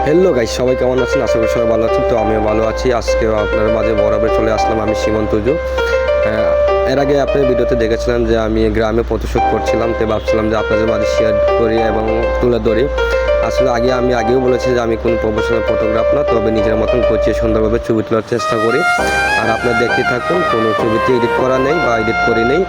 Hello guys, সবাই কেমন আছেন? আশা করি সবাই ভালো আছেন। তো আমিও ভালো আছি। আজকেও আপনার মাঝে বরাবর চলে আসলাম আমি সীমন তুজু। এর আগে আপনি ভিডিওতে দেখেছিলেন যে আমি গ্রামে ফটোশ্যুট করছিলাম, তো ভাবছিলাম যে আপনাদের মাঝে শেয়ার করি এবং তুলে ধরি। আসলে আমি আগেও বলেছি যে আমি কোনো প্রফেশনাল ফটোগ্রাফ না, তবে নিজের মতন গুছিয়ে সুন্দরভাবে ছবি তোলার চেষ্টা করি। আর আপনারা দেখতে থাকুন, কোনো ছবিতে এডিট করা নেই বা এডিট করি নেই।